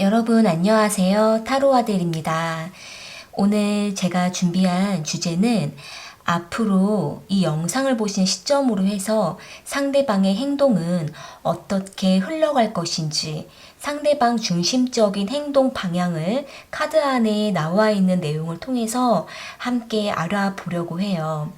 여러분 안녕하세요. 타로아들입니다. 오늘 제가 준비한 주제는 앞으로 이 영상을 보신 시점으로 해서 상대방의 행동은 어떻게 흘러갈 것인지, 상대방 중심적인 행동 방향을 카드 안에 나와 있는 내용을 통해서 함께 알아보려고 해요.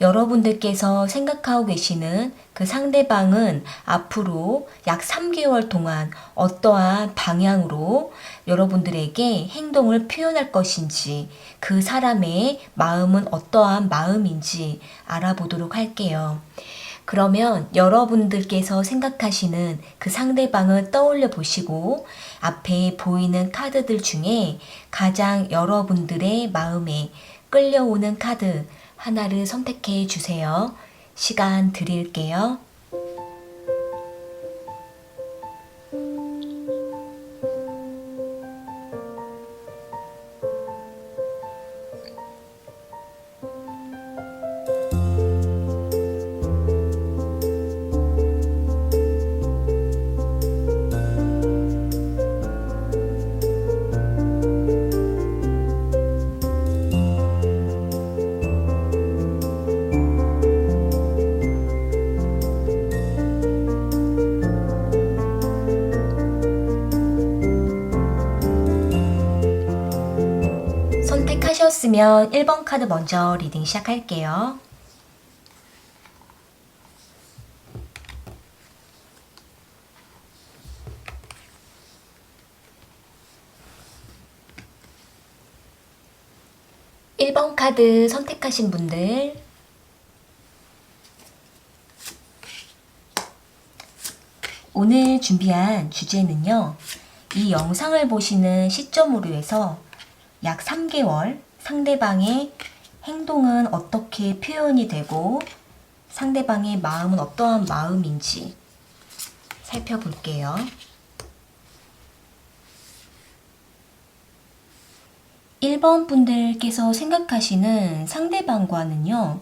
여러분들께서 생각하고 계시는 그 상대방은 앞으로 약 3개월 동안 어떠한 방향으로 여러분들에게 행동을 표현할 것인지, 그 사람의 마음은 어떠한 마음인지 알아보도록 할게요. 그러면 여러분들께서 생각하시는 그 상대방을 떠올려 보시고 앞에 보이는 카드들 중에 가장 여러분들의 마음에 끌려오는 카드 하나를 선택해 주세요. 시간 드릴게요. 선택하셨으면 1번 카드 먼저 리딩 시작할게요. (1번) 카드 선택하신 분들 오늘 준비한 주제는요, 이 영상을 보시는 시점으로 해서 약 3개월 상대방의 행동은 어떻게 표현이 되고 상대방의 마음은 어떠한 마음인지 살펴볼게요. 1번 분들께서 생각하시는 상대방과는요,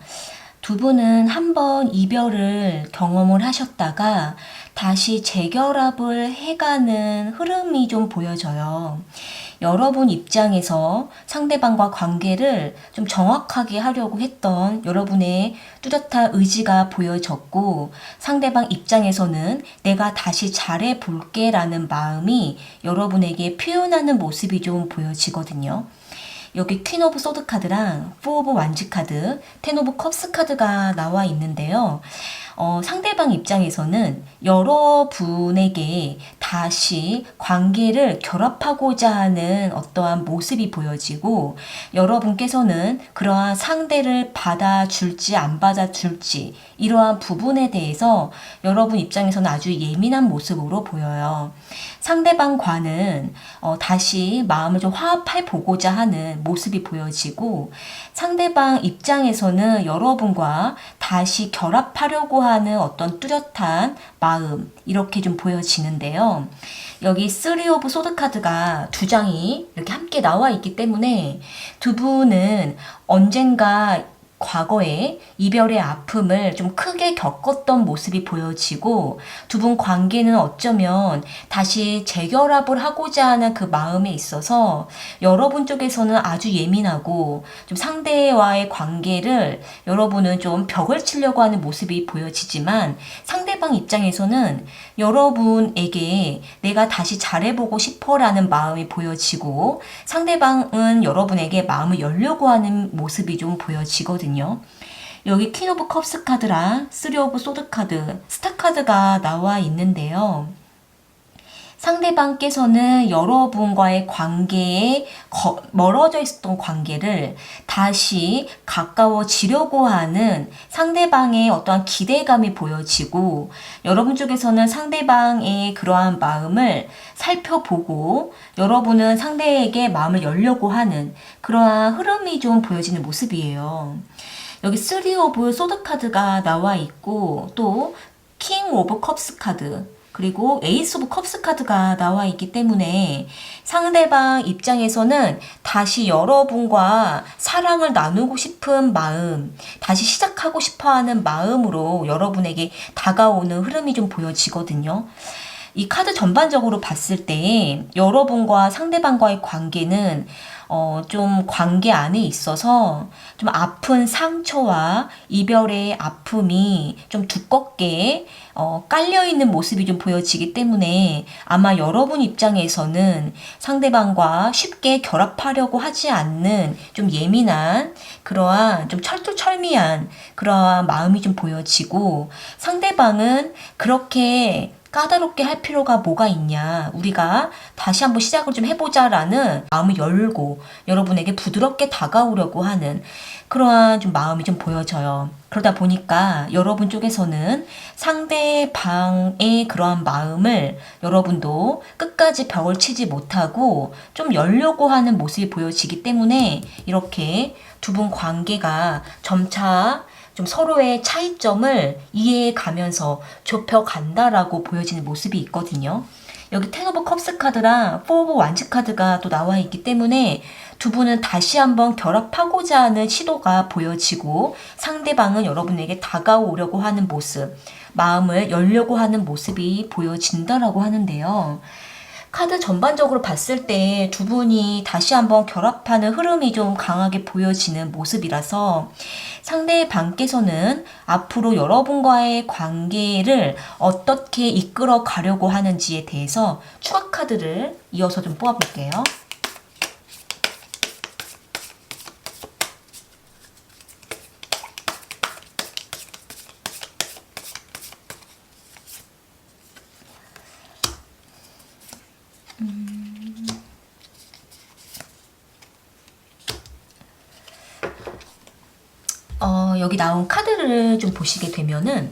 두 분은 한번 이별을 경험을 하셨다가 다시 재결합을 해가는 흐름이 좀 보여져요. 여러분 입장에서 상대방과 관계를 좀 정확하게 하려고 했던 여러분의 뚜렷한 의지가 보여졌고, 상대방 입장에서는 내가 다시 잘해볼게 라는 마음이 여러분에게 표현하는 모습이 좀 보여지거든요. 여기 퀸 오브 소드 카드랑 포 오브 완지 카드, 텐 오브 컵스 카드가 나와 있는데요. 상대방 입장에서는 여러분에게 다시 관계를 결합하고자 하는 어떠한 모습이 보여지고, 여러분께서는 그러한 상대를 받아줄지 안 받아줄지 이러한 부분에 대해서 여러분 입장에서는 아주 예민한 모습으로 보여요. 상대방과는 다시 마음을 좀 화합해 보고자 하는 모습이 보여지고, 상대방 입장에서는 여러분과 다시 결합하려고 하는 어떤 뚜렷한 마음, 이렇게 좀 보여지는데요. 여기 3 오브 소드 카드가 두 장이 이렇게 함께 나와 있기 때문에 두 분은 언젠가 과거에 이별의 아픔을 좀 크게 겪었던 모습이 보여지고, 두 분 관계는 어쩌면 다시 재결합을 하고자 하는 그 마음에 있어서 여러분 쪽에서는 아주 예민하고 좀 상대와의 관계를 여러분은 좀 벽을 치려고 하는 모습이 보여지지만, 상대방 입장에서는 여러분에게 내가 다시 잘해보고 싶어 라는 마음이 보여지고, 상대방은 여러분에게 마음을 열려고 하는 모습이 좀 보여지거든요. 여기 퀸 오브 컵스 카드랑 3 오브 소드 카드, 스타 카드가 나와 있는데요. 상대방께서는 여러분과의 관계에 멀어져 있었던 관계를 다시 가까워지려고 하는 상대방의 어떠한 기대감이 보여지고, 여러분 쪽에서는 상대방의 그러한 마음을 살펴보고 여러분은 상대에게 마음을 열려고 하는 그러한 흐름이 좀 보여지는 모습이에요. 여기 3 오브 소드 카드가 나와 있고, 또 킹 오브 컵스 카드, 그리고 에이스 오브 컵스 카드가 나와 있기 때문에 상대방 입장에서는 다시 여러분과 사랑을 나누고 싶은 마음, 다시 시작하고 싶어하는 마음으로 여러분에게 다가오는 흐름이 좀 보여지거든요. 이 카드 전반적으로 봤을 때 여러분과 상대방과의 관계는 좀 관계 안에 있어서 좀 아픈 상처와 이별의 아픔이 좀 두껍게 깔려있는 모습이 좀 보여지기 때문에 아마 여러분 입장에서는 상대방과 쉽게 결합하려고 하지 않는 좀 예민한 그러한 좀 철두철미한 그러한 마음이 좀 보여지고, 상대방은 그렇게 까다롭게 할 필요가 뭐가 있냐, 우리가 다시 한번 시작을 좀 해보자라는 마음을 열고 여러분에게 부드럽게 다가오려고 하는 그러한 좀 마음이 좀 보여져요. 그러다 보니까 여러분 쪽에서는 상대방의 그러한 마음을 여러분도 끝까지 벽을 치지 못하고 좀 열려고 하는 모습이 보여지기 때문에 이렇게 두 분 관계가 점차 좀 서로의 차이점을 이해해 가면서 좁혀간다라고 보여지는 모습이 있거든요. 여기 텐 오브 컵스 카드랑 포 오브 완즈 카드가 또 나와 있기 때문에 두 분은 다시 한번 결합하고자 하는 시도가 보여지고, 상대방은 여러분에게 다가오려고 하는 모습, 마음을 열려고 하는 모습이 보여진다라고 하는데요. 카드 전반적으로 봤을 때 두 분이 다시 한번 결합하는 흐름이 좀 강하게 보여지는 모습이라서 상대방께서는 앞으로 여러분과의 관계를 어떻게 이끌어 가려고 하는지에 대해서 추가 카드를 이어서 좀 뽑아볼게요. 여기 나온 카드를 좀 보시게 되면은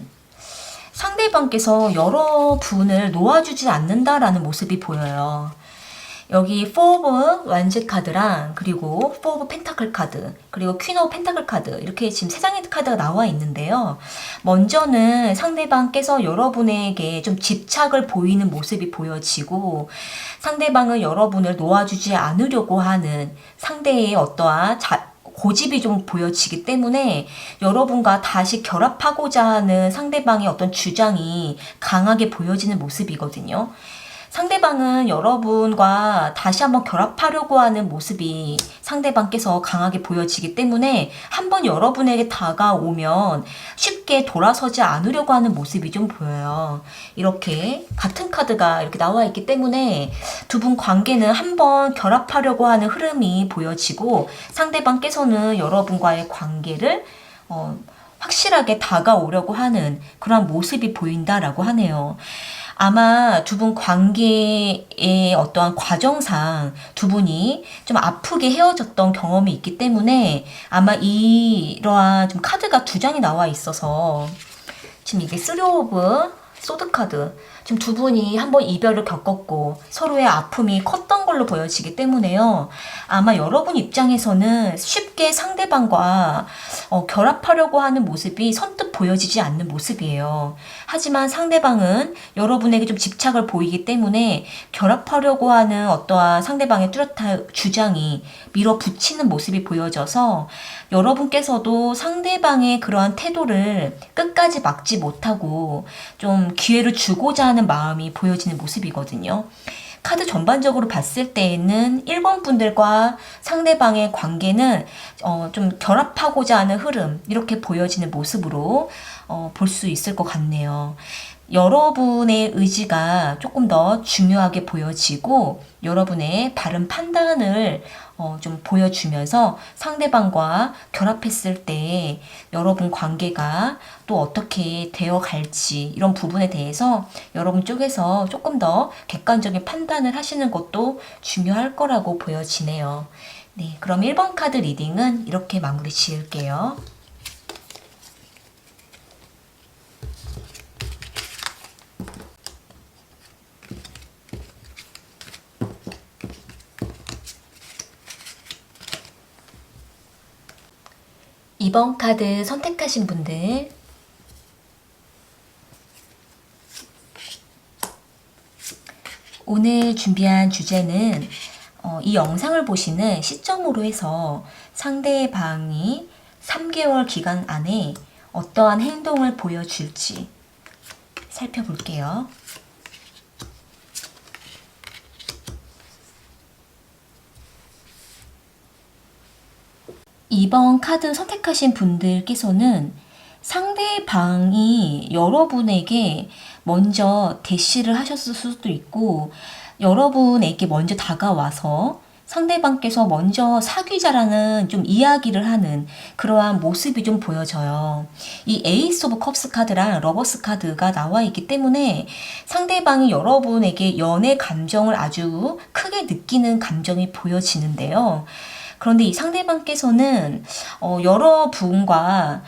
상대방께서 여러분을 놓아주지 않는다라는 모습이 보여요. 여기 4 오브 완즈 카드랑 그리고 4 오브 펜타클 카드, 그리고 퀸 오브 펜타클 카드, 이렇게 지금 세 장의 카드가 나와 있는데요. 먼저는 상대방께서 여러분에게 좀 집착을 보이는 모습이 보여지고, 상대방은 여러분을 놓아주지 않으려고 하는 상대의 어떠한 고집이 좀 보여지기 때문에 여러분과 다시 결합하고자 하는 상대방의 어떤 주장이 강하게 보여지는 모습이거든요. 상대방은 여러분과 다시 한번 결합하려고 하는 모습이 상대방께서 강하게 보여지기 때문에 한번 여러분에게 다가오면 쉽게 돌아서지 않으려고 하는 모습이 좀 보여요. 이렇게 같은 카드가 이렇게 나와 있기 때문에 두 분 관계는 한번 결합하려고 하는 흐름이 보여지고, 상대방께서는 여러분과의 관계를 확실하게 다가오려고 하는 그런 모습이 보인다라고 하네요. 아마 두 분 관계의 어떠한 과정상 두 분이 좀 아프게 헤어졌던 경험이 있기 때문에 아마 이러한 좀 카드가 두 장이 나와 있어서, 지금 이게 3 오브 소드 카드, 지금 두 분이 한번 이별을 겪었고 서로의 아픔이 컸던 걸로 보여지기 때문에요. 아마 여러분 입장에서는 쉽게 상대방과 결합하려고 하는 모습이 선뜻 보여지지 않는 모습이에요. 하지만 상대방은 여러분에게 좀 집착을 보이기 때문에 결합하려고 하는 어떠한 상대방의 뚜렷한 주장이 밀어붙이는 모습이 보여져서 여러분께서도 상대방의 그러한 태도를 끝까지 막지 못하고 좀 기회를 주고자 하는 마음이 보여지는 모습이거든요. 카드 전반적으로 봤을 때에는 1번 분들과 상대방의 관계는 좀 결합하고자 하는 흐름, 이렇게 보여지는 모습으로 볼 수 있을 것 같네요. 여러분의 의지가 조금 더 중요하게 보여지고 여러분의 바른 판단을 좀 보여주면서 상대방과 결합했을 때 여러분 관계가 또 어떻게 되어 갈지, 이런 부분에 대해서 여러분 쪽에서 조금 더 객관적인 판단을 하시는 것도 중요할 거라고 보여지네요. 네, 그럼 1번 카드 리딩은 이렇게 마무리 지을게요. 이번 카드 선택하신 분들, 오늘 준비한 주제는 이 영상을 보시는 시점으로 해서 상대방이 3개월 기간 안에 어떠한 행동을 보여줄지 살펴볼게요. 2번 카드 선택하신 분들께서는 상대방이 여러분에게 먼저 대시를 하셨을 수도 있고, 여러분에게 먼저 다가와서 상대방께서 먼저 사귀자라는 좀 이야기를 하는 그러한 모습이 좀 보여져요. 이 에이스 오브 컵스 카드랑 러버스 카드가 나와 있기 때문에 상대방이 여러분에게 연애 감정을 아주 크게 느끼는 감정이 보여지는데요. 그런데 이 상대방께서는 여러분과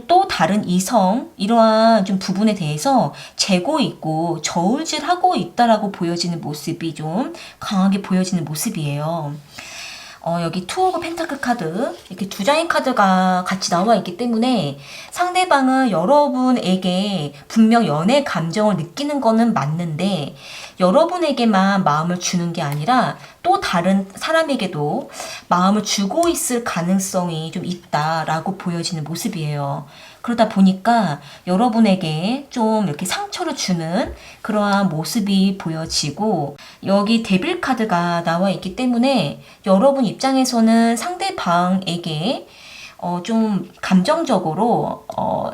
또 다른 이성 이러한 좀 부분에 대해서 재고 있고 저울질하고 있다라고 보여지는 모습이 좀 강하게 보여지는 모습이에요. 여기 투 오브 펜타클 카드 이렇게 두 장의 카드가 같이 나와 있기 때문에 상대방은 여러분에게 분명 연애 감정을 느끼는 거는 맞는데 여러분에게만 마음을 주는 게 아니라 또 다른 사람에게도 마음을 주고 있을 가능성이 좀 있다라고 보여지는 모습이에요. 그러다 보니까 여러분에게 좀 이렇게 상처를 주는 그러한 모습이 보여지고, 여기 데빌 카드가 나와 있기 때문에 여러분 입장에서는 상대방에게 좀 감정적으로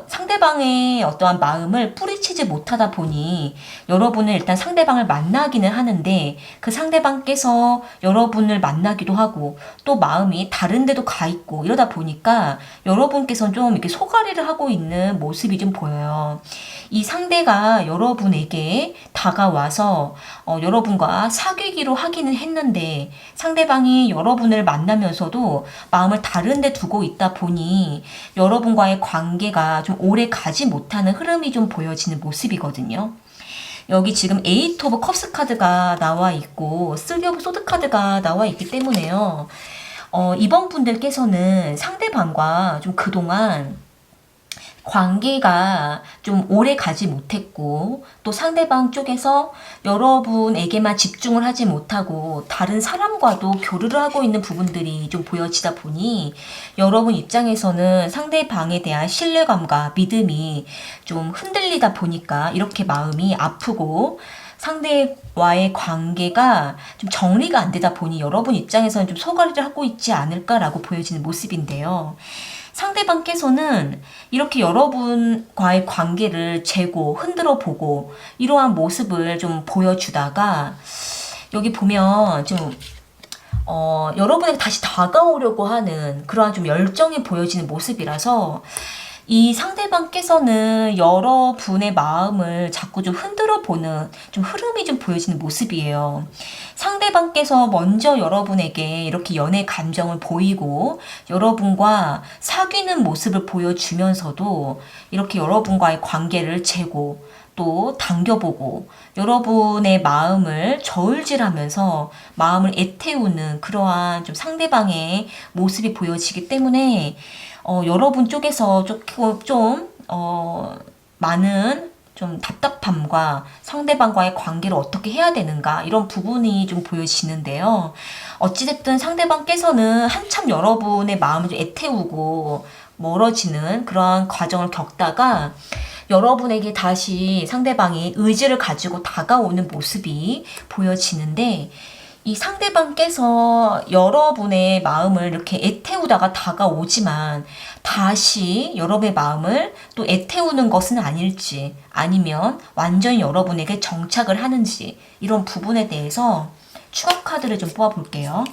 상대방의 어떠한 마음을 뿌리치지 못하다 보니 여러분은 일단 상대방을 만나기는 하는데 그 상대방께서 여러분을 만나기도 하고 또 마음이 다른 데도 가 있고 이러다 보니까 여러분께서는 좀 이렇게 소가리를 하고 있는 모습이 좀 보여요. 이 상대가 여러분에게 다가와서 여러분과 사귀기로 하기는 했는데 상대방이 여러분을 만나면서도 마음을 다른 데 두고 있다 보니 여러분과의 관계가 좀 오래 가지 못하는 흐름이 좀 보여지는 모습이거든요. 여기 지금 에이트 오브 컵스 카드가 나와 있고 3 오브 소드 카드가 나와 있기 때문에요. 이번 분들께서는 상대방과 좀 그동안 관계가 좀 오래 가지 못했고 또 상대방 쪽에서 여러분에게만 집중을 하지 못하고 다른 사람과도 교류를 하고 있는 부분들이 좀 보여지다 보니 여러분 입장에서는 상대방에 대한 신뢰감과 믿음이 좀 흔들리다 보니까 이렇게 마음이 아프고 상대와의 관계가 좀 정리가 안 되다 보니 여러분 입장에서는 좀 소가리를 하고 있지 않을까라고 보여지는 모습인데요. 상대방께서는 이렇게 여러분과의 관계를 재고 흔들어 보고 이러한 모습을 좀 보여주다가 여기 보면 좀 여러분에게 다시 다가오려고 하는 그러한 좀 열정이 보여지는 모습이라서 이 상대방께서는 여러분의 마음을 자꾸 좀 흔들어 보는 좀 흐름이 좀 보여지는 모습이에요. 상대방께서 먼저 여러분에게 이렇게 연애 감정을 보이고 여러분과 사귀는 모습을 보여주면서도 이렇게 여러분과의 관계를 재고 또 당겨보고 여러분의 마음을 저울질하면서 마음을 애태우는 그러한 좀 상대방의 모습이 보여지기 때문에 여러분 쪽에서 많은 좀 답답함과 상대방과의 관계를 어떻게 해야 되는가 이런 부분이 좀 보여지는데요. 어찌됐든 상대방께서는 한참 여러분의 마음을 좀 애태우고 멀어지는 그러한 과정을 겪다가 여러분에게 다시 상대방이 의지를 가지고 다가오는 모습이 보여지는데 이 상대방께서 여러분의 마음을 이렇게 애태우다가 다가오지만 다시 여러분의 마음을 또 애태우는 것은 아닐지 아니면 완전히 여러분에게 정착을 하는지 이런 부분에 대해서 추가 카드를 좀 뽑아 볼게요.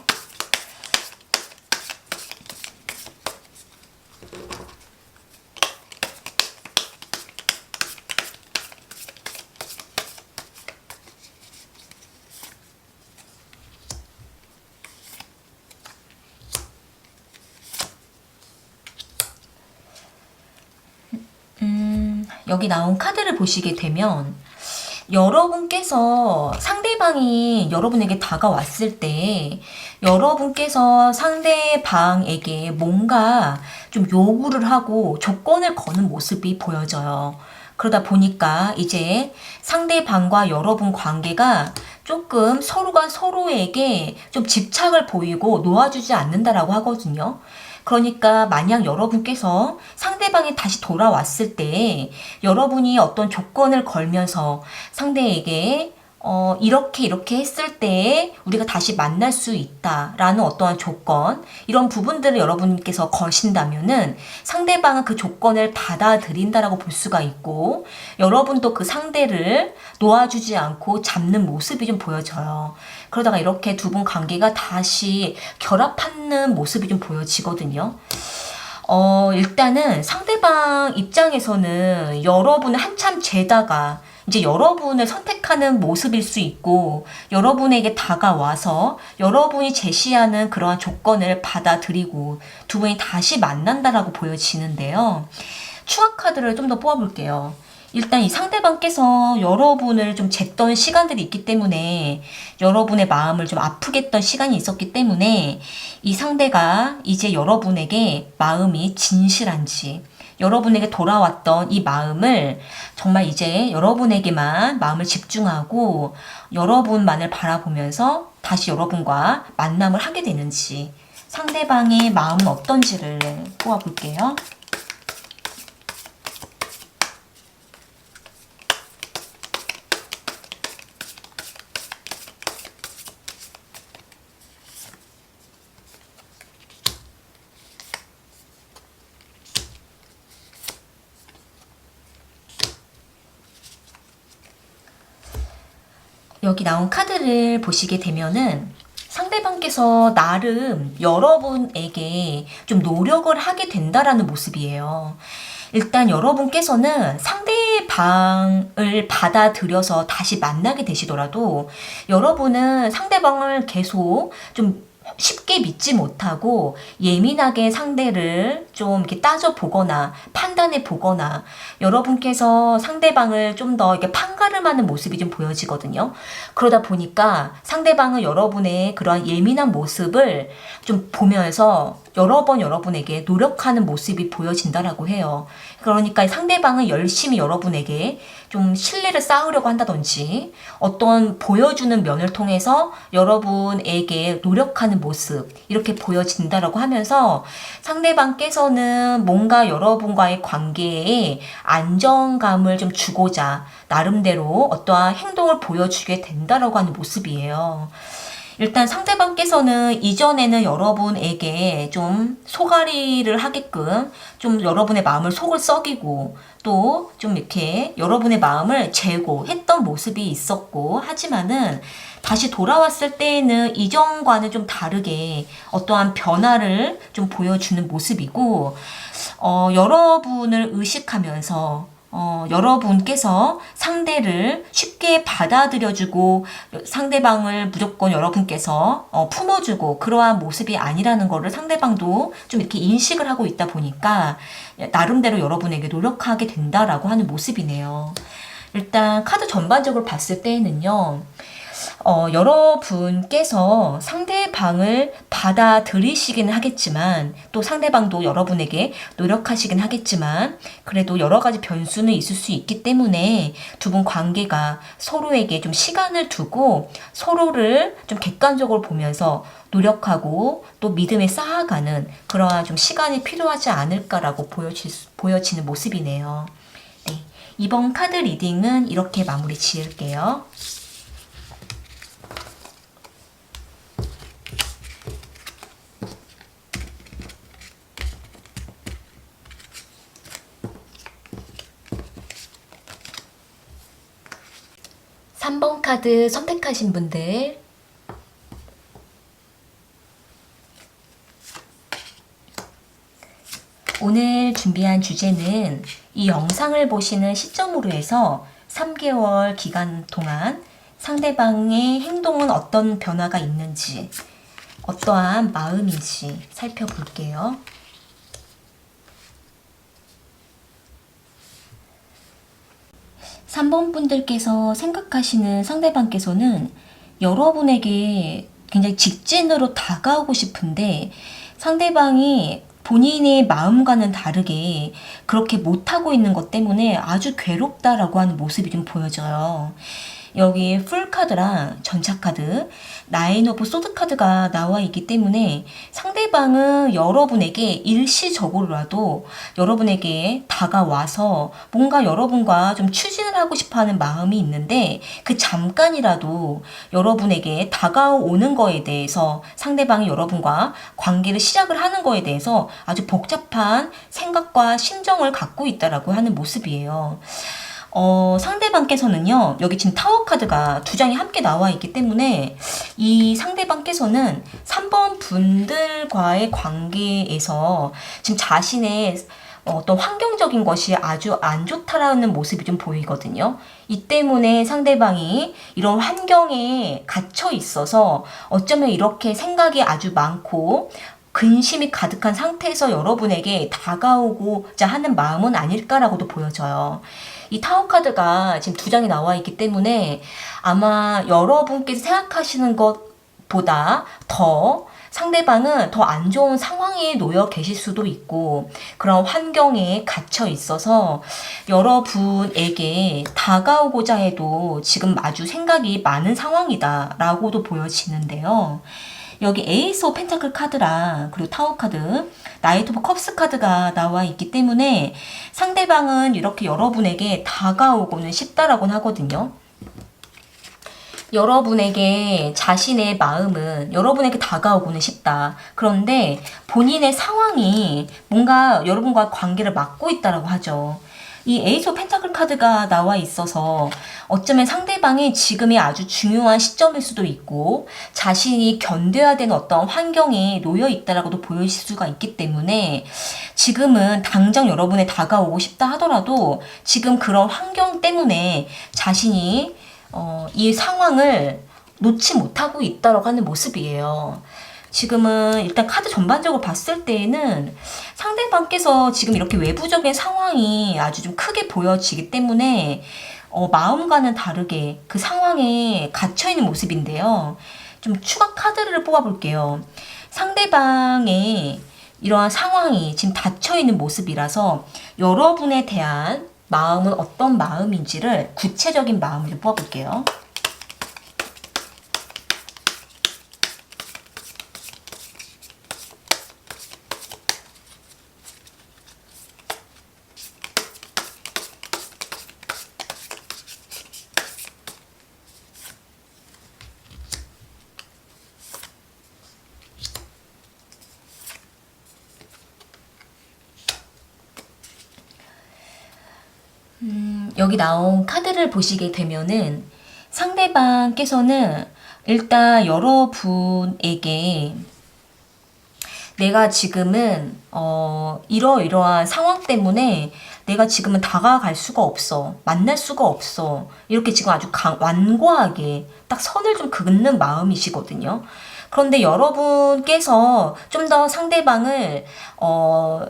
여기 나온 카드를 보시게 되면 여러분께서 상대방이 여러분에게 다가왔을 때 여러분께서 상대방에게 뭔가 좀 요구를 하고 조건을 거는 모습이 보여져요. 그러다 보니까 이제 상대방과 여러분 관계가 조금 서로가 서로에게 좀 집착을 보이고 놓아주지 않는다라고 하거든요. 그러니까 만약 여러분께서 상대방이 다시 돌아왔을 때 여러분이 어떤 조건을 걸면서 상대에게 이렇게 했을 때 우리가 다시 만날 수 있다라는 어떠한 조건, 이런 부분들을 여러분께서 거신다면은 상대방은 그 조건을 받아들인다라고 볼 수가 있고, 여러분도 그 상대를 놓아주지 않고 잡는 모습이 좀 보여져요. 그러다가 이렇게 두 분 관계가 다시 결합하는 모습이 좀 보여지거든요. 일단은 상대방 입장에서는 여러분을 한참 재다가 이제 여러분을 선택하는 모습일 수 있고, 여러분에게 다가와서 여러분이 제시하는 그러한 조건을 받아들이고 두 분이 다시 만난다라고 보여지는데요. 추억 카드를 좀 더 뽑아볼게요. 일단 이 상대방께서 여러분을 좀 쟀던 시간들이 있기 때문에, 여러분의 마음을 좀 아프게 했던 시간이 있었기 때문에 이 상대가 이제 여러분에게 마음이 진실한지, 여러분에게 돌아왔던 이 마음을 정말 이제 여러분에게만 마음을 집중하고 여러분만을 바라보면서 다시 여러분과 만남을 하게 되는지, 상대방의 마음은 어떤지를 뽑아볼게요. 여기 나온 카드를 보시게 되면은 상대방께서 나름 여러분에게 좀 노력을 하게 된다라는 모습이에요. 일단 여러분께서는 상대방을 받아들여서 다시 만나게 되시더라도 여러분은 상대방을 계속 좀 쉽게 믿지 못하고 예민하게 상대를 좀 이렇게 따져보거나 판단해 보거나, 여러분께서 상대방을 좀 더 이렇게 판가름하는 모습이 좀 보여지거든요. 그러다 보니까 상대방은 여러분의 그러한 예민한 모습을 좀 보면서 여러 번 여러분에게 노력하는 모습이 보여진다라고 해요. 그러니까 상대방은 열심히 여러분에게 좀 신뢰를 쌓으려고 한다든지 어떤 보여주는 면을 통해서 여러분에게 노력하는 모습, 이렇게 보여진다라고 하면서 상대방께서는 뭔가 여러분과의 관계에 안정감을 좀 주고자 나름대로 어떠한 행동을 보여주게 된다라고 하는 모습이에요. 일단 상대방께서는 이전에는 여러분에게 좀 소가리를 하게끔 좀 여러분의 마음을 속을 썩이고 또 좀 이렇게 여러분의 마음을 재고 했던 모습이 있었고, 하지만은 다시 돌아왔을 때에는 이전과는 좀 다르게 어떠한 변화를 좀 보여주는 모습이고, 여러분을 의식하면서 여러분께서 상대를 쉽게 받아들여주고 상대방을 무조건 여러분께서 품어주고 그러한 모습이 아니라는 거를 상대방도 좀 이렇게 인식을 하고 있다 보니까 나름대로 여러분에게 노력하게 된다라고 하는 모습이네요. 일단 카드 전반적으로 봤을 때에는요, 여러분께서 상대방을 받아들이시기는 하겠지만, 또 상대방도 여러분에게 노력하시긴 하겠지만, 그래도 여러 가지 변수는 있을 수 있기 때문에 두 분 관계가 서로에게 좀 시간을 두고 서로를 좀 객관적으로 보면서 노력하고 또 믿음에 쌓아가는 그러한 좀 시간이 필요하지 않을까라고 보여지는 모습이네요. 네, 이번 카드 리딩은 이렇게 마무리 지을게요. 삼 번 카드 선택하신 분들, 오늘 준비한 주제는 이 영상을 보시는 시점으로 해서 3개월 기간 동안 상대방의 행동은 어떤 변화가 있는지, 어떠한 마음인지 살펴볼게요. 3번 분들께서 생각하시는 상대방께서는 여러분에게 굉장히 직진으로 다가오고 싶은데 상대방이 본인의 마음과는 다르게 그렇게 못하고 있는 것 때문에 아주 괴롭다라고 하는 모습이 좀 보여져요. 여기 풀 카드랑 전차 카드, 나인 오브 소드 카드가 나와 있기 때문에 상대방은 여러분에게 일시적으로라도 여러분에게 다가와서 뭔가 여러분과 좀 추진을 하고 싶어 하는 마음이 있는데 그 잠깐이라도 여러분에게 다가오는 거에 대해서 상대방이 여러분과 관계를 시작을 하는 거에 대해서 아주 복잡한 생각과 심정을 갖고 있다라고 하는 모습이에요. 상대방께서는요, 여기 지금 타워 카드가 두 장이 함께 나와 있기 때문에 이 상대방께서는 3번 분들과의 관계에서 지금 자신의 어떤 환경적인 것이 아주 안 좋다라는 모습이 좀 보이거든요. 이 때문에 상대방이 이런 환경에 갇혀 있어서 어쩌면 이렇게 생각이 아주 많고 근심이 가득한 상태에서 여러분에게 다가오고자 하는 마음은 아닐까라고도 보여져요. 이 타워 카드가 지금 두 장이 나와 있기 때문에 아마 여러분께서 생각하시는 것보다 더 상대방은 더 안 좋은 상황에 놓여 계실 수도 있고 그런 환경에 갇혀 있어서 여러분에게 다가오고자 해도 지금 아주 생각이 많은 상황이다라고도 보여지는데요. 여기 에이스 오브 펜타클 카드랑 그리고 타워 카드, 나이트 오브 컵스 카드가 나와 있기 때문에 상대방은 이렇게 여러분에게 다가오고는 싶다라고는 하거든요. 여러분에게 자신의 마음은 여러분에게 다가오고는 싶다. 그런데 본인의 상황이 뭔가 여러분과 관계를 막고 있다라고 하죠. 이 에이스 오브 펜타클 카드가 나와 있어서 어쩌면 상대방이 지금이 아주 중요한 시점일 수도 있고 자신이 견뎌야 되는 어떤 환경에 놓여 있다라고도 보일 수가 있기 때문에 지금은 당장 여러분에 다가오고 싶다 하더라도 지금 그런 환경 때문에 자신이 이 상황을 놓지 못하고 있다라고 하는 모습이에요. 지금은 일단 카드 전반적으로 봤을 때에는 상대방께서 지금 이렇게 외부적인 상황이 아주 좀 크게 보여지기 때문에 마음과는 다르게 그 상황에 갇혀있는 모습인데요. 좀 추가 카드를 뽑아볼게요. 상대방의 이러한 상황이 지금 닫혀있는 모습이라서 여러분에 대한 마음은 어떤 마음인지를 구체적인 마음을 좀 뽑아볼게요. 여기 나온 카드를 보시게 되면은 상대방께서는 일단 여러분에게 내가 지금은 이러이러한 상황 때문에 내가 지금은 다가갈 수가 없어. 만날 수가 없어. 이렇게 지금 아주 완고하게 딱 선을 좀 긋는 마음이시거든요. 그런데 여러분께서 좀 더 상대방을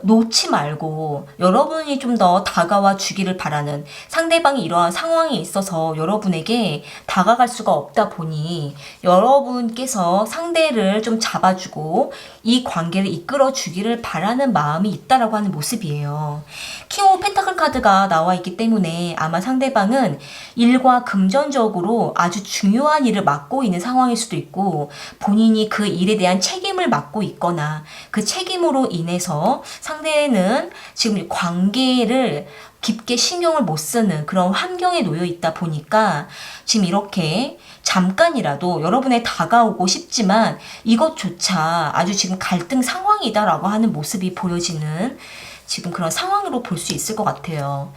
놓지 말고 여러분이 좀 더 다가와 주기를 바라는 상대방이 이러한 상황에 있어서 여러분에게 다가갈 수가 없다 보니 여러분께서 상대를 좀 잡아주고 이 관계를 이끌어 주기를 바라는 마음이 있다라고 하는 모습이에요. 킹 오브 펜타클 카드가 나와 있기 때문에 아마 상대방은 일과 금전적으로 아주 중요한 일을 맡고 있는 상황일 수도 있고 본인이 그 일에 대한 책임을 맡고 있거나 그 책임으로 인해서 상대는 지금 관계를 깊게 신경을 못 쓰는 그런 환경에 놓여 있다 보니까 지금 이렇게 잠깐이라도 여러분에 다가오고 싶지만 이것조차 아주 지금 갈등 상황이다라고 하는 모습이 보여지는 지금 그런 상황으로 볼 수 있을 것 같아요.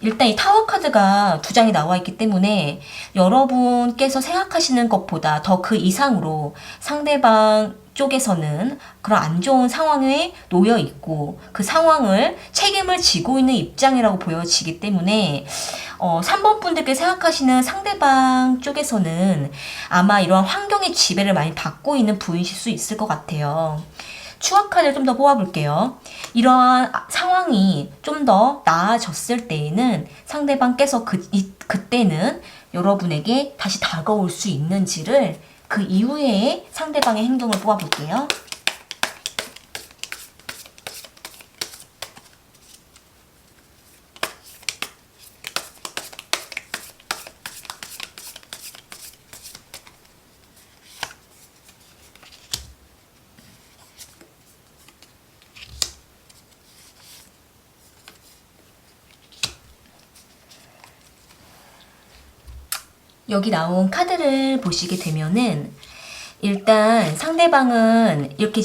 일단 이 타워 카드가 두 장이 나와 있기 때문에 여러분께서 생각하시는 것보다 더 그 이상으로 상대방 쪽에서는 그런 안 좋은 상황에 놓여 있고 그 상황을 책임을 지고 있는 입장이라고 보여지기 때문에 3번 분들께 생각하시는 상대방 쪽에서는 아마 이러한 환경의 지배를 많이 받고 있는 분이실 수 있을 것 같아요. 추가 카드를 좀 더 뽑아볼게요. 이러한 상황이 좀 더 나아졌을 때에는 상대방께서 그때는 여러분에게 다시 다가올 수 있는지를 그 이후에 상대방의 행동을 뽑아볼게요. 여기 나온 카드를 보시게 되면은 일단 상대방은 이렇게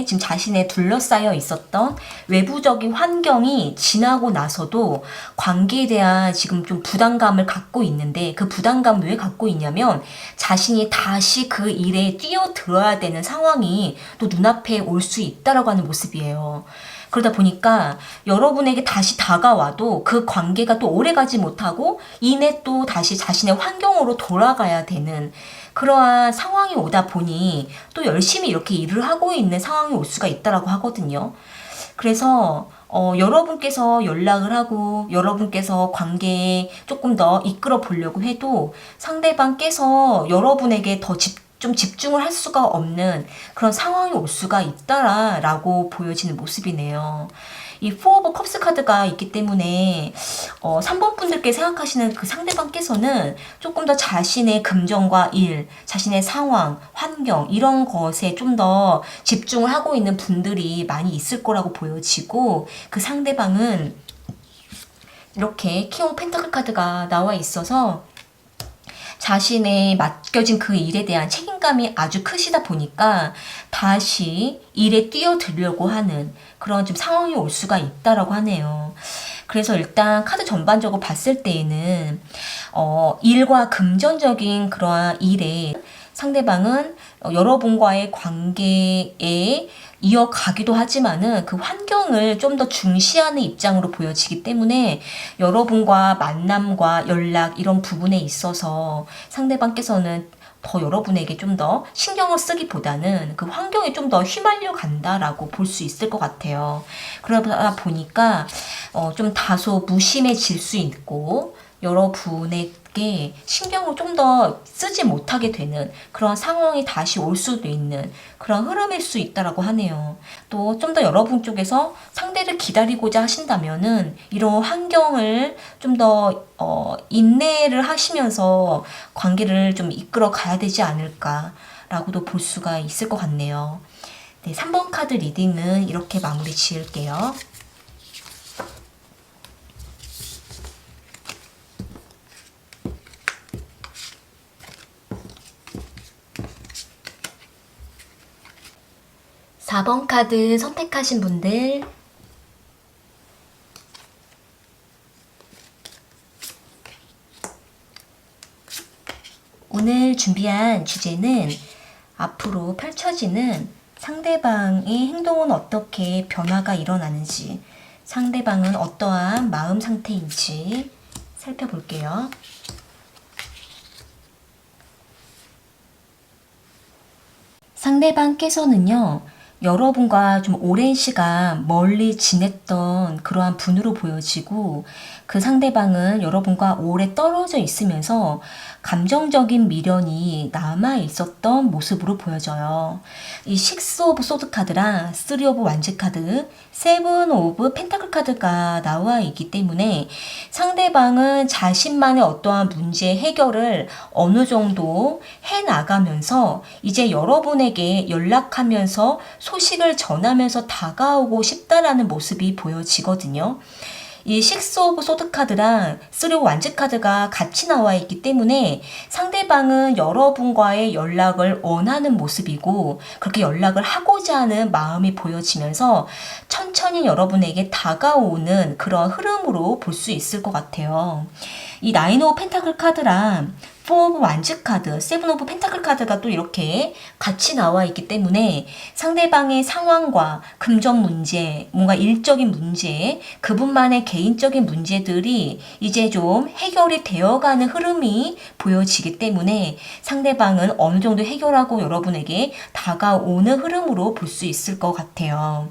지금 자신의 둘러싸여 있었던 외부적인 환경이 지나고 나서도 관계에 대한 지금 좀 부담감을 갖고 있는데, 그 부담감 왜 갖고 있냐면 자신이 다시 그 일에 뛰어들어야 되는 상황이 또 눈앞에 올 수 있다라고 하는 모습이에요. 그러다 보니까 여러분에게 다시 다가와도 그 관계가 또 오래가지 못하고 이내 또 다시 자신의 환경으로 돌아가야 되는 그러한 상황이 오다 보니 또 열심히 이렇게 일을 하고 있는 상황이 올 수가 있다라고 하거든요. 그래서 여러분께서 연락을 하고 여러분께서 관계에 조금 더 이끌어 보려고 해도 상대방께서 여러분에게 좀 집중을 할 수가 없는 그런 상황이 올 수가 있다라고 보여지는 모습이네요. 이 포 오브 컵스 카드가 있기 때문에 3번 분들께 생각하시는 그 상대방께서는 조금 더 자신의 금전과 일, 자신의 상황, 환경 이런 것에 좀 더 집중을 하고 있는 분들이 많이 있을 거라고 보여지고, 그 상대방은 이렇게 킹 오브 펜타클 카드가 나와 있어서 자신의 맡겨진 그 일에 대한 책임감이 아주 크시다 보니까 다시 일에 뛰어들려고 하는 그런 좀 상황이 올 수가 있다라고 하네요. 그래서 일단 카드 전반적으로 봤을 때에는 일과 금전적인 그러한 일에 상대방은 여러분과의 관계에 이어가기도 하지만은 그 환경을 좀 더 중시하는 입장으로 보여지기 때문에 여러분과 만남과 연락 이런 부분에 있어서 상대방께서는 더 여러분에게 좀 더 신경을 쓰기보다는 그 환경에 좀 더 휘말려 간다라고 볼 수 있을 것 같아요. 그러다 보니까 좀 다소 무심해질 수 있고 여러분에게 신경을 좀 더 쓰지 못하게 되는 그런 상황이 다시 올 수도 있는 그런 흐름일 수 있다라고 하네요. 또 좀 더 여러분 쪽에서 상대를 기다리고자 하신다면은 이런 환경을 좀 더 인내를 하시면서 관계를 좀 이끌어 가야 되지 않을까라고도 볼 수가 있을 것 같네요. 네, 3번 카드 리딩은 이렇게 마무리 지을게요. (4번) 카드 선택하신 분들, 오늘 준비한 주제는 앞으로 펼쳐지는 상대방의 행동은 어떻게 변화가 일어나는지, 상대방은 어떠한 마음 상태인지 살펴볼게요. 상대방께서는요, 여러분과 좀 오랜 시간 멀리 지냈던 그러한 분으로 보여지고, 그 상대방은 여러분과 오래 떨어져 있으면서 감정적인 미련이 남아 있었던 모습으로 보여져요. 이 6 오브 소드 카드랑 3 오브 완즈 카드, 7 오브 펜타클 카드가 나와 있기 때문에 상대방은 자신만의 어떠한 문제 해결을 어느 정도 해 나가면서 이제 여러분에게 연락하면서 소식을 전하면서 다가오고 싶다라는 모습이 보여지거든요. 이 6 오브 소드 카드랑 3 오브 완즈 카드가 같이 나와 있기 때문에 상대방은 여러분과의 연락을 원하는 모습이고, 그렇게 연락을 하고자 하는 마음이 보여지면서 천천히 여러분에게 다가오는 그런 흐름으로 볼 수 있을 것 같아요. 이 9 오브 펜타클 카드랑 4 오브 완즈 카드, 7 오브 펜타클 카드가 또 이렇게 같이 나와 있기 때문에 상대방의 상황과 금전 문제, 뭔가 일적인 문제, 그분만의 개인적인 문제들이 이제 좀 해결이 되어가는 흐름이 보여지기 때문에 상대방은 어느 정도 해결하고 여러분에게 다가오는 흐름으로 볼 수 있을 것 같아요.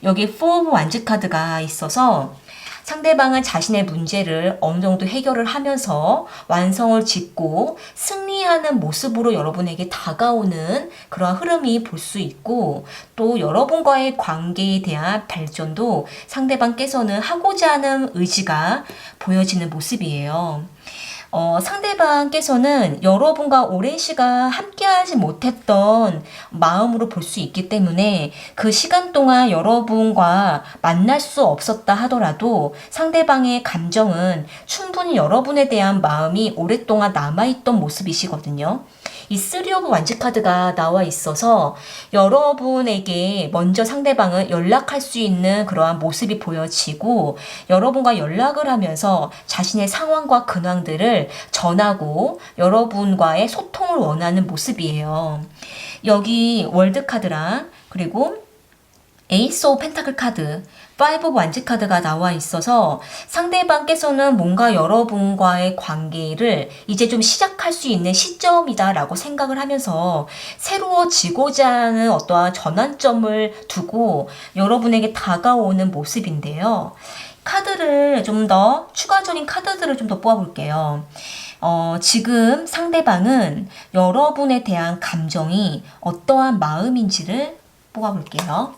여기 4 오브 완즈 카드가 있어서 상대방은 자신의 문제를 어느 정도 해결을 하면서 완성을 짓고 승리하는 모습으로 여러분에게 다가오는 그런 흐름이 볼 수 있고, 또 여러분과의 관계에 대한 발전도 상대방께서는 하고자 하는 의지가 보여지는 모습이에요. 상대방께서는 여러분과 오랜 시간 함께하지 못했던 마음으로 볼 수 있기 때문에 그 시간 동안 여러분과 만날 수 없었다 하더라도 상대방의 감정은 충분히 여러분에 대한 마음이 오랫동안 남아있던 모습이시거든요. 이 3 오브 완즈 카드가 나와 있어서 여러분에게 먼저 상대방은 연락할 수 있는 그러한 모습이 보여지고 여러분과 연락을 하면서 자신의 상황과 근황들을 전하고 여러분과의 소통을 원하는 모습이에요. 여기 월드 카드랑 그리고 에이스 오브 펜타클 카드, 5 오브 완즈 카드가 나와 있어서 상대방께서는 뭔가 여러분과의 관계를 이제 좀 시작할 수 있는 시점이다라고 생각을 하면서 새로워지고자 하는 어떠한 전환점을 두고 여러분에게 다가오는 모습인데요. 카드를 좀 더 추가적인 카드들을 좀 더 뽑아볼게요. 지금 상대방은 여러분에 대한 감정이 어떠한 마음인지를 뽑아볼게요.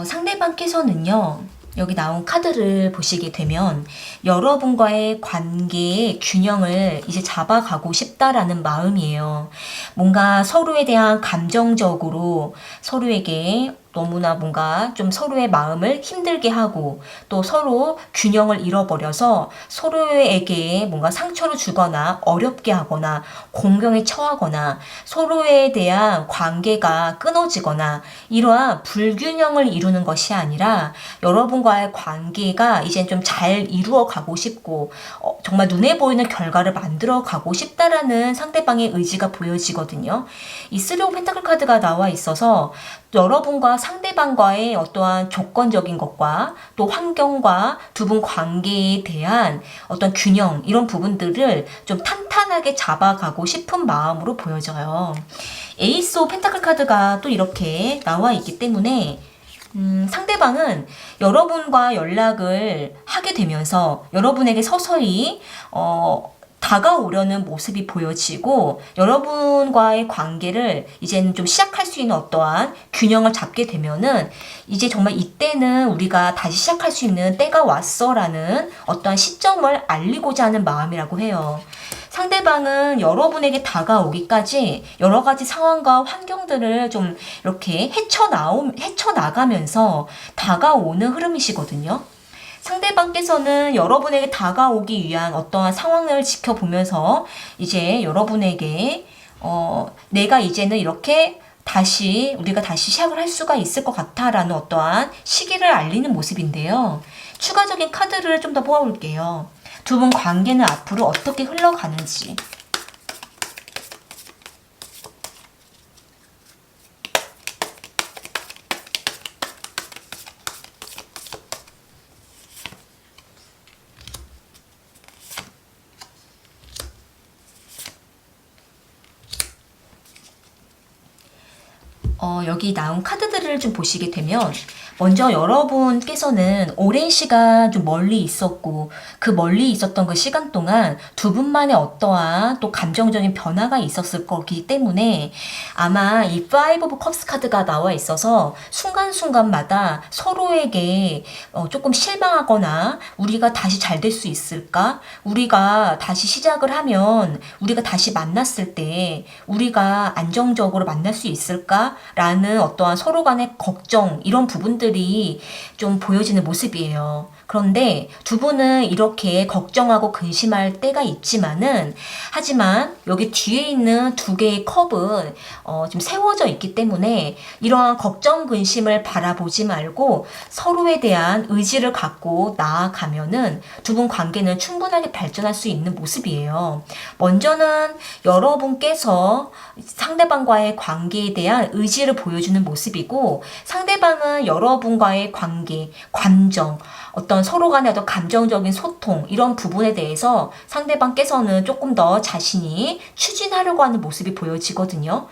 상대방께서는요, 여기 나온 카드를 보시게 되면 여러분과의 관계의 균형을 이제 잡아가고 싶다라는 마음이에요. 뭔가 서로에 대한 감정적으로 서로에게 너무나 뭔가 좀 서로의 마음을 힘들게 하고 또 서로 균형을 잃어버려서 서로에게 뭔가 상처를 주거나 어렵게 하거나 공경에 처하거나 서로에 대한 관계가 끊어지거나 이러한 불균형을 이루는 것이 아니라 여러분과의 관계가 이제 좀 잘 이루어 가고 싶고 정말 눈에 보이는 결과를 만들어 가고 싶다라는 상대방의 의지가 보여지거든요. 이 3 오브 펜타클 카드가 나와 있어서 여러분과 상대방과의 어떠한 조건적인 것과 또 환경과 두 분 관계에 대한 어떤 균형 이런 부분들을 좀 탄탄하게 잡아가고 싶은 마음으로 보여져요. 에이스 오브 펜타클 카드가 또 이렇게 나와 있기 때문에 상대방은 여러분과 연락을 하게 되면서 여러분에게 서서히 다가오려는 모습이 보여지고 여러분과의 관계를 이제는 좀 시작할 수 있는 어떠한 균형을 잡게 되면은 이제 정말 이때는 우리가 다시 시작할 수 있는 때가 왔어라는 어떠한 시점을 알리고자 하는 마음이라고 해요. 상대방은 여러분에게 다가오기까지 여러 가지 상황과 환경들을 좀 이렇게 헤쳐나가면서 다가오는 흐름이시거든요. 상대방께서는 여러분에게 다가오기 위한 어떠한 상황을 지켜보면서 이제 여러분에게 내가 이제는 이렇게 우리가 다시 시작을 할 수가 있을 것 같아라는 어떠한 시기를 알리는 모습인데요. 추가적인 카드를 좀 더 뽑아볼게요. 두 분 관계는 앞으로 어떻게 흘러가는지. 여기 나온 카드들을 좀 보시게 되면 먼저 여러분께서는 오랜 시간 좀 멀리 있었고 그 멀리 있었던 그 시간 동안 두 분만의 어떠한 또 감정적인 변화가 있었을 거기 때문에 아마 이 5 오브 컵스 카드가 나와 있어서 순간순간마다 서로에게 조금 실망하거나 우리가 다시 잘 될 수 있을까? 우리가 다시 시작을 하면 우리가 다시 만났을 때 우리가 안정적으로 만날 수 있을까? 라는 어떠한 서로 간의 걱정 이런 부분들이 좀 보여지는 모습이에요. 그런데 두 분은 이렇게 걱정하고 근심할 때가 있지만은 하지만 여기 뒤에 있는 두 개의 컵은 좀 세워져 있기 때문에 이러한 걱정 근심을 바라보지 말고 서로에 대한 의지를 갖고 나아가면은 두 분 관계는 충분하게 발전할 수 있는 모습이에요. 먼저는 여러분께서 상대방과의 관계에 대한 의지를 보여주는 모습이고 상대방은 여러분과의 관계, 감정 어떤 서로 간의 어떤 감정적인 소통 이런 부분에 대해서 상대방께서는 조금 더 자신이 추진하려고 하는 모습이 보여지거든요.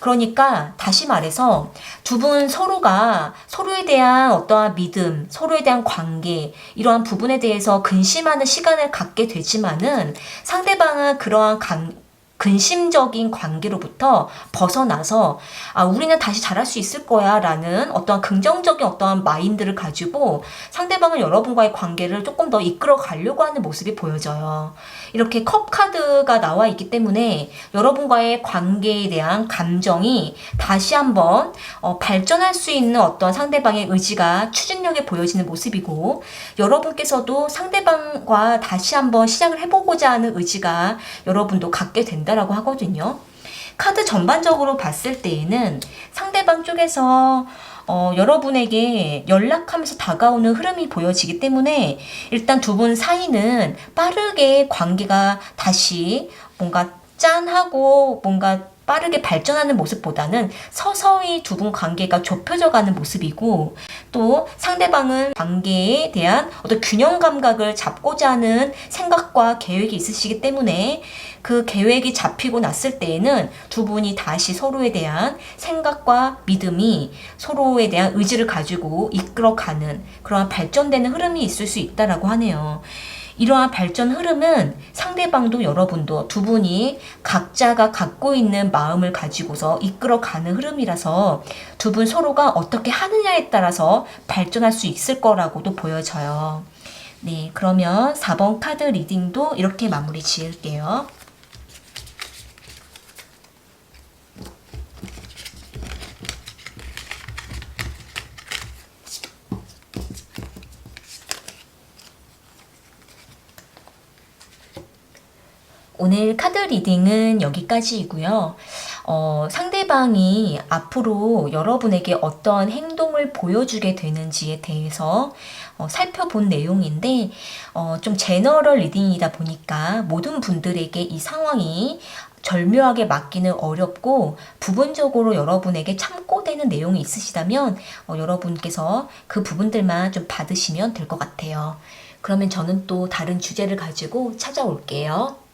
그러니까 다시 말해서 두 분 서로가 서로에 대한 어떠한 믿음, 서로에 대한 관계 이러한 부분에 대해서 근심하는 시간을 갖게 되지만은 상대방은 그러한 근심적인 관계로부터 벗어나서 우리는 다시 잘할 수 있을 거야 라는 어떠한 긍정적인 어떠한 마인드를 가지고 상대방은 여러분과의 관계를 조금 더 이끌어 가려고 하는 모습이 보여져요. 이렇게 컵 카드가 나와 있기 때문에 여러분과의 관계에 대한 감정이 다시 한번 발전할 수 있는 어떤 상대방의 의지가 추진력에 보여지는 모습이고, 여러분께서도 상대방과 다시 한번 시작을 해보고자 하는 의지가 여러분도 갖게 된다라고 하거든요. 카드 전반적으로 봤을 때에는 상대방 쪽에서 여러분에게 연락하면서 다가오는 흐름이 보여지기 때문에 일단 두 분 사이는 빠르게 관계가 다시 뭔가 짠하고 뭔가 빠르게 발전하는 모습보다는 서서히 두 분 관계가 좁혀져 가는 모습이고, 또 상대방은 관계에 대한 어떤 균형 감각을 잡고자 하는 생각과 계획이 있으시기 때문에 그 계획이 잡히고 났을 때에는 두 분이 다시 서로에 대한 생각과 믿음이 서로에 대한 의지를 가지고 이끌어가는 그러한 발전되는 흐름이 있을 수 있다라고 하네요. 이러한 발전 흐름은 상대방도 여러분도 두 분이 각자가 갖고 있는 마음을 가지고서 이끌어가는 흐름이라서 두 분 서로가 어떻게 하느냐에 따라서 발전할 수 있을 거라고도 보여져요. 네, 그러면 4번 카드 리딩도 이렇게 마무리 지을게요. 오늘 카드 리딩은 여기까지이고요. 상대방이 앞으로 여러분에게 어떤 행동을 보여주게 되는지에 대해서 살펴본 내용인데, 좀 제너럴 리딩이다 보니까 모든 분들에게 이 상황이 절묘하게 맞기는 어렵고 부분적으로 여러분에게 참고되는 내용이 있으시다면 여러분께서 그 부분들만 좀 받으시면 될 것 같아요. 그러면 저는 또 다른 주제를 가지고 찾아올게요.